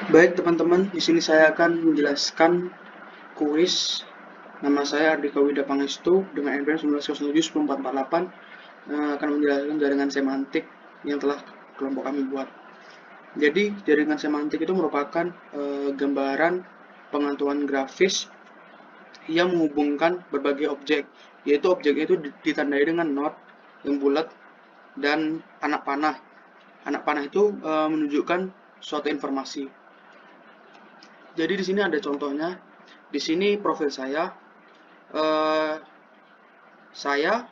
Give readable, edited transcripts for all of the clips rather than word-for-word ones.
Baik teman-teman, di sini saya akan menjelaskan kuis. Nama saya Ardika Wida Pangestu dengan NPM 1907-1048 akan menjelaskan jaringan semantik yang telah kelompok kami buat. Jadi jaringan semantik itu merupakan gambaran pengaturan grafis yang menghubungkan berbagai objek, yaitu objek itu ditandai dengan not yang bulat dan anak panah. Anak panah itu menunjukkan suatu informasi. Jadi di sini ada contohnya. Di sini profil saya. Eh, saya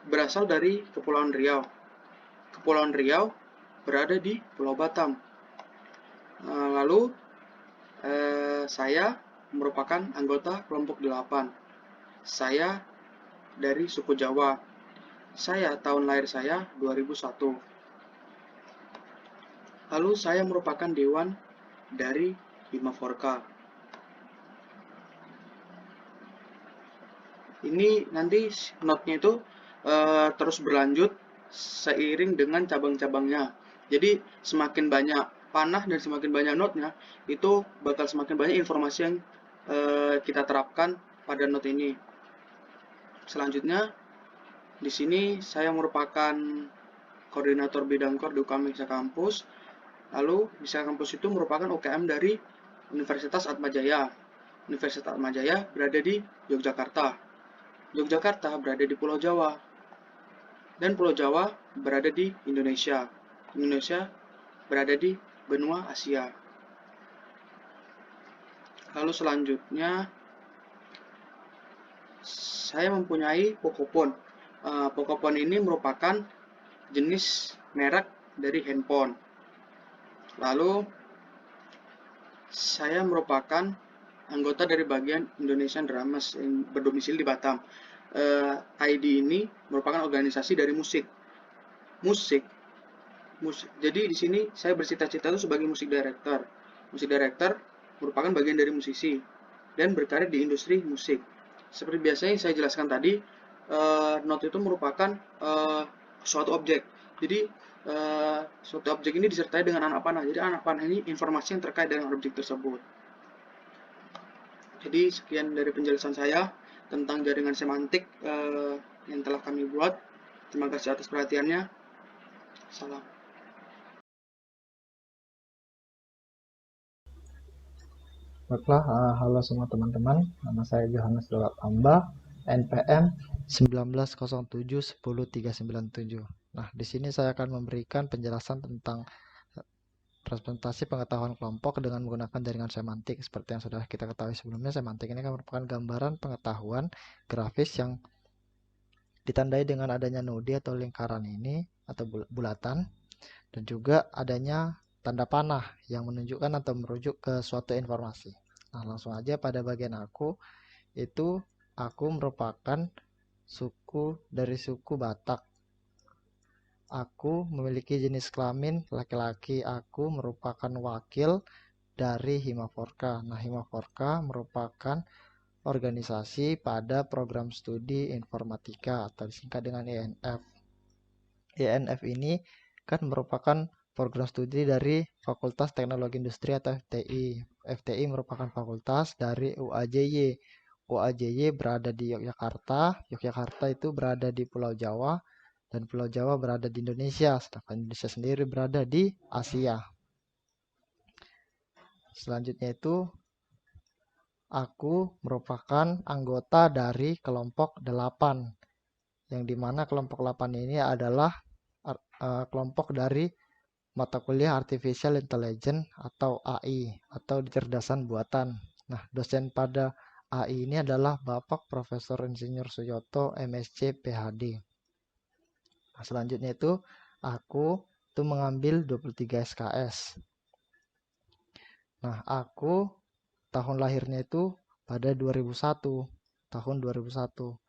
berasal dari Kepulauan Riau. Kepulauan Riau berada di Pulau Batam. Lalu saya merupakan anggota kelompok 8. Saya dari suku Jawa. Saya tahun lahir saya 2001. Lalu saya merupakan dewan dari Bima Forka. Ini nanti notnya itu terus berlanjut seiring dengan cabang-cabangnya. Jadi semakin banyak panah dan semakin banyak notnya, itu bakal semakin banyak informasi yang kita terapkan pada not ini. Selanjutnya, di sini saya merupakan koordinator bidang kor di UKM Bisa Kampus. Lalu Bisa Kampus itu merupakan UKM dari Universitas Atmajaya. Universitas Atmajaya berada di Yogyakarta. Yogyakarta berada di Pulau Jawa, dan Pulau Jawa berada di Indonesia. Indonesia berada di benua Asia. Lalu selanjutnya, saya mempunyai Pocophone. Pocophone ini merupakan jenis merek dari handphone. Lalu, saya merupakan anggota dari bagian Indonesian Drummers yang berdomisili di Batam. ID ini merupakan organisasi dari musik. Musik. Jadi di sini saya bercita-cita itu sebagai musik director. Musik director merupakan bagian dari musisi dan berkarir di industri musik. Seperti biasanya yang saya jelaskan tadi, note itu merupakan suatu objek. Jadi suatu objek ini disertai dengan anak panah. Jadi anak panah ini informasi yang terkait dengan objek tersebut. Jadi sekian dari penjelasan saya tentang jaringan semantik yang telah kami buat. Terima kasih atas perhatiannya. Salam. Baiklah, halo semua teman-teman. Nama saya Johannes Dolat Amba, NPM 1907-10397. Nah, di sini saya akan memberikan penjelasan tentang representasi pengetahuan kelompok dengan menggunakan jaringan semantik. Seperti yang sudah kita ketahui sebelumnya, semantik ini kan merupakan gambaran pengetahuan grafis yang ditandai dengan adanya node atau lingkaran ini atau bulatan, dan juga adanya tanda panah yang menunjukkan atau merujuk ke suatu informasi. Nah, langsung aja pada bagian itu aku merupakan suku dari suku Batak. Aku memiliki jenis kelamin laki-laki. Aku merupakan wakil dari Himaforka. Nah, Himaforka merupakan organisasi pada program studi informatika atau disingkat dengan INF. INF ini kan merupakan program studi dari Fakultas Teknologi Industri atau FTI. FTI merupakan fakultas dari UAJY. UAJY berada di Yogyakarta. Yogyakarta itu berada di Pulau Jawa, dan Pulau Jawa berada di Indonesia, sedangkan Indonesia sendiri berada di Asia. Selanjutnya itu, aku merupakan anggota dari kelompok 8, yang dimana kelompok 8 ini adalah kelompok dari mata kuliah Artificial Intelligence atau AI atau kecerdasan buatan. Nah, dosen pada AI ini adalah Bapak Profesor Insinyur Suyoto MSc PhD. Nah, selanjutnya itu aku tuh mengambil 23 SKS. Nah, aku tahun lahirnya itu pada 2001, tahun 2001.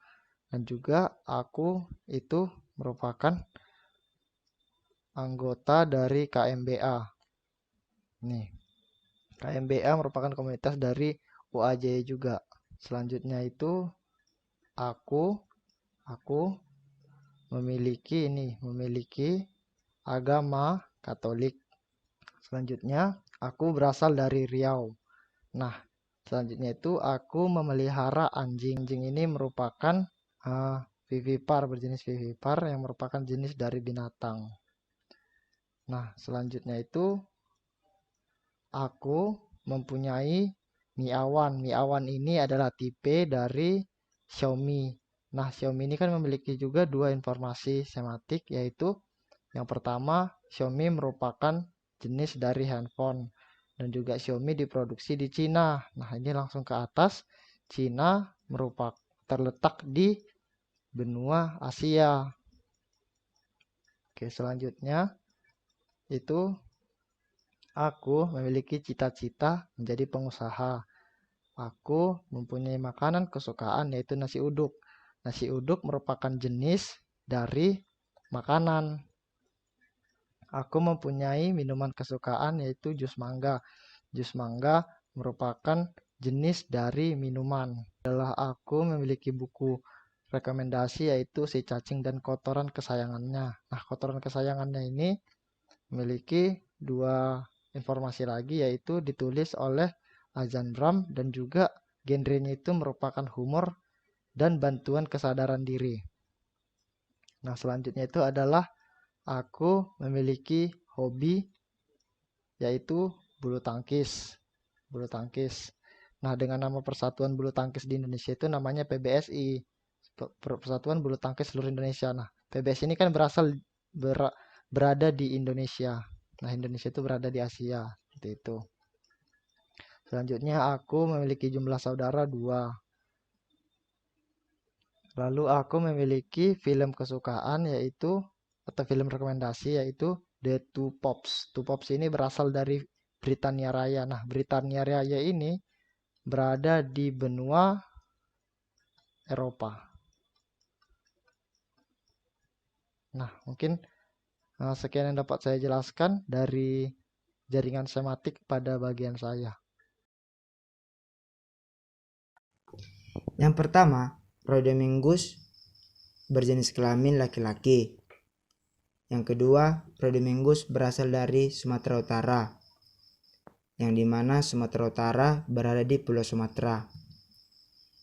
Dan juga aku itu merupakan anggota dari KMBA. Nih, KMBA merupakan komunitas dari UAJ juga. Selanjutnya itu aku memiliki agama Katolik. Selanjutnya Aku berasal dari Riau. Nah, selanjutnya itu aku memelihara anjing. Anjing ini merupakan vivipar, berjenis vivipar yang merupakan jenis dari binatang. Nah, selanjutnya itu aku mempunyai Miawan. Miawan ini adalah tipe dari Xiaomi. Nah, Xiaomi ini kan memiliki juga dua informasi semantik, yaitu yang pertama, Xiaomi merupakan jenis dari handphone dan juga Xiaomi diproduksi di Cina. Nah, ini langsung ke atas. Cina merupakan terletak di benua Asia. Oke, selanjutnya itu aku memiliki cita-cita menjadi pengusaha. Aku mempunyai makanan kesukaan yaitu nasi uduk. Nasi uduk merupakan jenis dari makanan. Aku mempunyai minuman kesukaan yaitu jus mangga. Jus mangga merupakan jenis dari minuman. Adalah aku memiliki buku rekomendasi yaitu Si Cacing dan Kotoran Kesayangannya. Nah, kotoran kesayangannya ini memiliki dua informasi lagi yaitu ditulis oleh Azan Bram dan juga genrenya itu merupakan humor dan bantuan kesadaran diri. Nah, selanjutnya itu adalah aku memiliki hobi yaitu bulu tangkis. Bulu tangkis. Nah, dengan nama Persatuan Bulu Tangkis di Indonesia itu namanya PBSI. Persatuan Bulu Tangkis Seluruh Indonesia. Nah, PBSI ini kan berada di Indonesia. Nah, Indonesia itu berada di Asia. Seperti itu. Selanjutnya aku memiliki jumlah saudara 2. Lalu aku memiliki film kesukaan yaitu atau film rekomendasi yaitu The Two Pops. Two Pops ini berasal dari Britania Raya. Nah, Britania Raya ini berada di benua Eropa. Nah, mungkin sekian yang dapat saya jelaskan dari jaringan semantik pada bagian saya. Yang pertama, Rhodomingus berjenis kelamin laki-laki. Yang kedua, Rhodomingus berasal dari Sumatera Utara, yang dimana Sumatera Utara berada di Pulau Sumatera.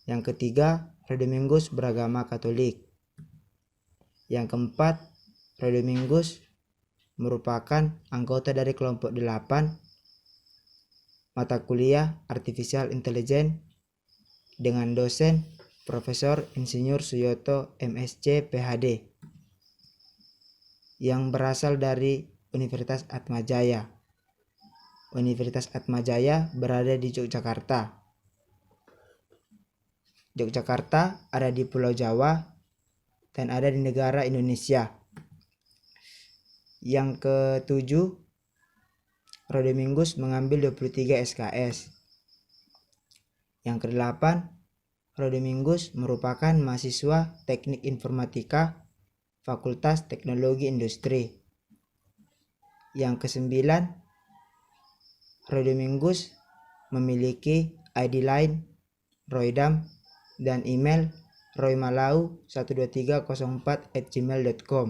Yang ketiga, Rhodomingus beragama Katolik. Yang keempat, Rhodomingus merupakan anggota dari kelompok 8 mata kuliah Artificial Intelligence dengan dosen Profesor Insinyur Suyoto MSc PhD yang berasal dari Universitas Atmajaya. Universitas Atmajaya berada di Yogyakarta. Yogyakarta ada di Pulau Jawa dan ada di negara Indonesia. Yang ketujuh, Rhodomingus mengambil 23 SKS. Yang kedelapan, Rhodomingus merupakan mahasiswa Teknik Informatika Fakultas Teknologi Industri. Yang kesembilan, Rhodomingus memiliki ID line Roydam dan email roymalau12304@gmail.com.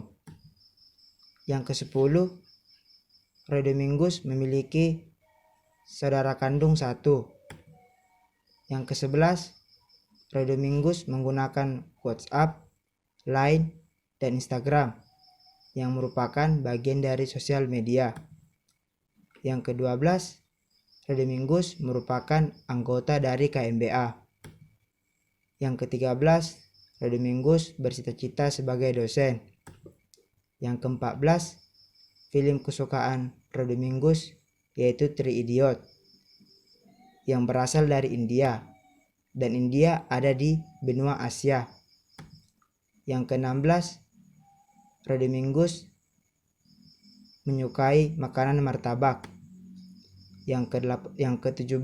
Yang ke-10, Rhodomingus memiliki saudara kandung 1. Yang ke-11, Rhodomingus menggunakan WhatsApp, Line, dan Instagram yang merupakan bagian dari sosial media. Yang ke-12, Rhodomingus merupakan anggota dari KMBA. Yang ke-13, Rhodomingus bercita-cita sebagai dosen. Yang ke-14, film kesukaan Rhodomingus yaitu Three Idiot yang berasal dari India, dan India ada di benua Asia. Yang ke-16, Rhodomingus menyukai makanan martabak. Yang ke-17,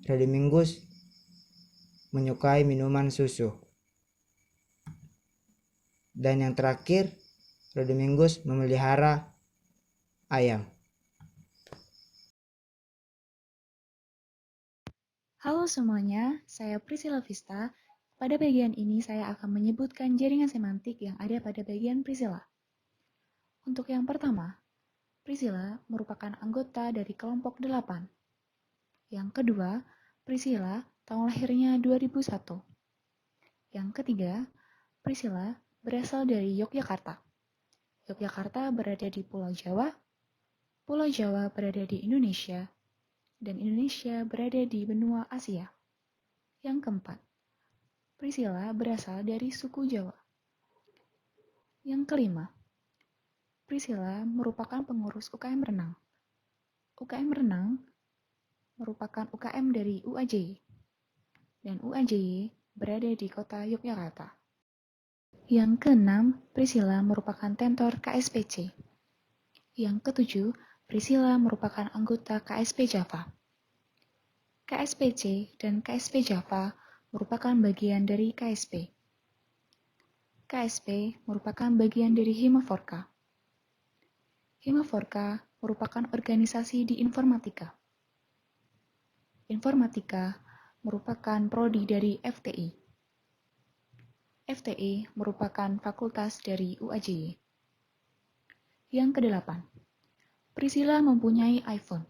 Rhodomingus menyukai minuman susu. Dan yang terakhir, Rhodomingus memelihara ayam. Halo semuanya, saya Priscilla Vista. Pada bagian ini saya akan menyebutkan jaringan semantik yang ada pada bagian Priscilla. Untuk yang pertama, Priscilla merupakan anggota dari kelompok 8. Yang kedua, Priscilla tahun lahirnya 2001. Yang ketiga, Priscilla berasal dari Yogyakarta. Yogyakarta berada di Pulau Jawa berada di Indonesia, dan Indonesia berada di benua Asia. Yang keempat, Priscilla berasal dari suku Jawa. Yang kelima, Priscilla merupakan pengurus UKM Renang. UKM Renang merupakan UKM dari UAJY, dan UAJY berada di kota Yogyakarta. Yang keenam, Priscilla merupakan tentor KSPC. Yang ketujuh, Priscilla merupakan anggota KSP Java. KSPC dan KSP Java merupakan bagian dari KSP. KSP merupakan bagian dari Himaforka. Himaforka merupakan organisasi di informatika. Informatika merupakan prodi dari FTI. FTI merupakan fakultas dari UAJY. Yang kedelapan, Priscilla mempunyai iPhone.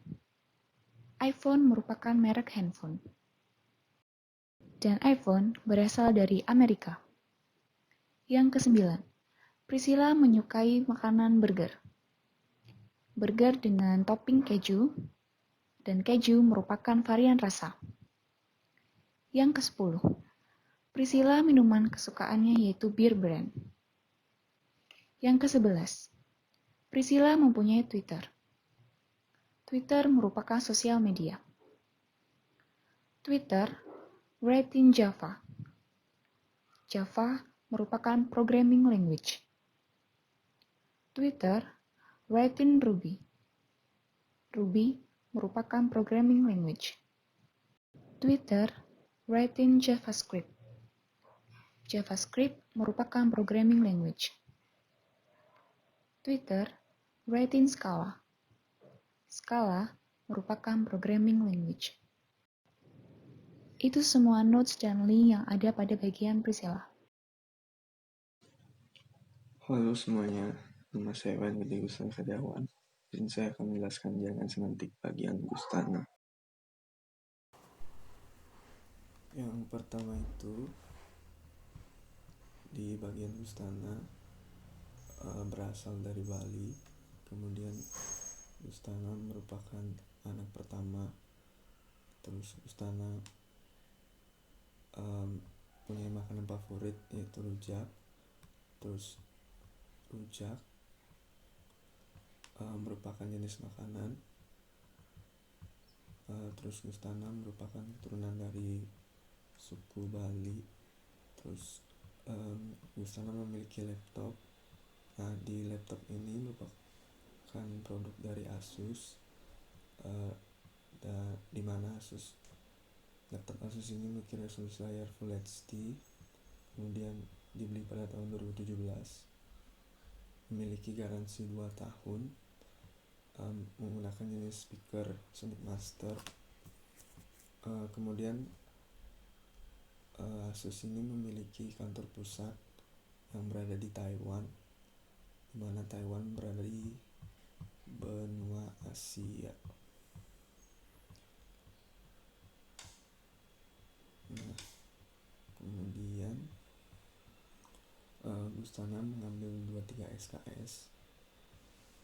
iPhone merupakan merek handphone. Dan iPhone berasal dari Amerika. Yang kesembilan, Priscilla menyukai makanan burger. Burger dengan topping keju, dan keju merupakan varian rasa. Yang kesepuluh, Priscilla minuman kesukaannya yaitu beer brand. Yang kesebelas, Priscilla mempunyai Twitter. Twitter merupakan sosial media. Twitter written Java. Java merupakan programming language. Twitter written Ruby. Ruby merupakan programming language. Twitter written JavaScript. JavaScript merupakan programming language. Twitter written Scala. Scala merupakan programming language. Itu semua notes dan link yang ada pada bagian Priscilla. Halo semuanya, nama saya Wan Gede Gustan Setiawan. Dan saya akan menjelaskan jaringan semantik bagian Gustana. Yang pertama itu, di bagian Gustana berasal dari Bali. Kemudian Gustana merupakan anak pertama. Terus Gustana punya makanan favorit yaitu rujak. Terus rujak merupakan jenis makanan. Terus Gustana merupakan keturunan dari suku Bali. Terus Gustana memiliki laptop. Nah, di laptop ini merupakan produk dari Asus, di mana laptop Asus ini memiliki resolusi layar Full HD. Kemudian dibeli pada tahun 2017, memiliki garansi 2 tahun, menggunakan jenis speaker Sonic Master. Kemudian Asus ini memiliki kantor pusat yang berada di Taiwan, di mana Taiwan berada di benua Asia. Nah, kemudian Gustana mengambil 23 SKS.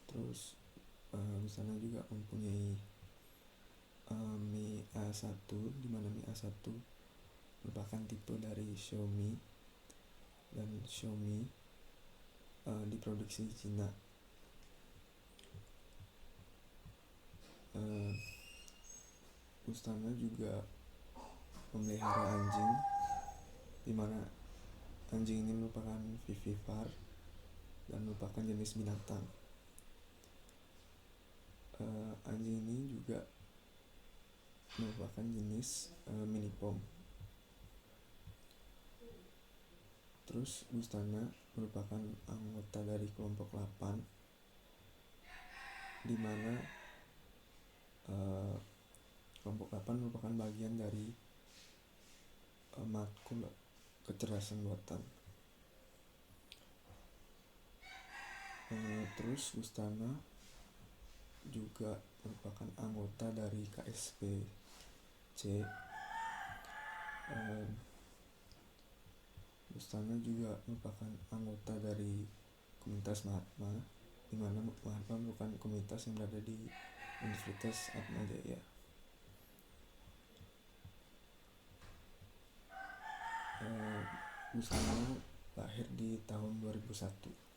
Terus Gustana juga mempunyai Mi A1, di mana Mi A1 merupakan tipe dari Xiaomi, dan Xiaomi diproduksi di Cina. Gustana juga memelihara anjing, di mana anjing ini merupakan vivipar dan merupakan jenis binatang. Anjing ini juga merupakan jenis mini pom. Terus Gustana merupakan anggota dari kelompok 8, di mana kelompok 8 merupakan bagian dari matkul kecerdasan buatan. Terus Gustana juga merupakan anggota dari KSPC. Bustana juga merupakan anggota dari komunitas Mahatma, di mana Mahatma merupakan komunitas yang berada di Universitas Atmajaya. Bustana lahir di tahun 2001.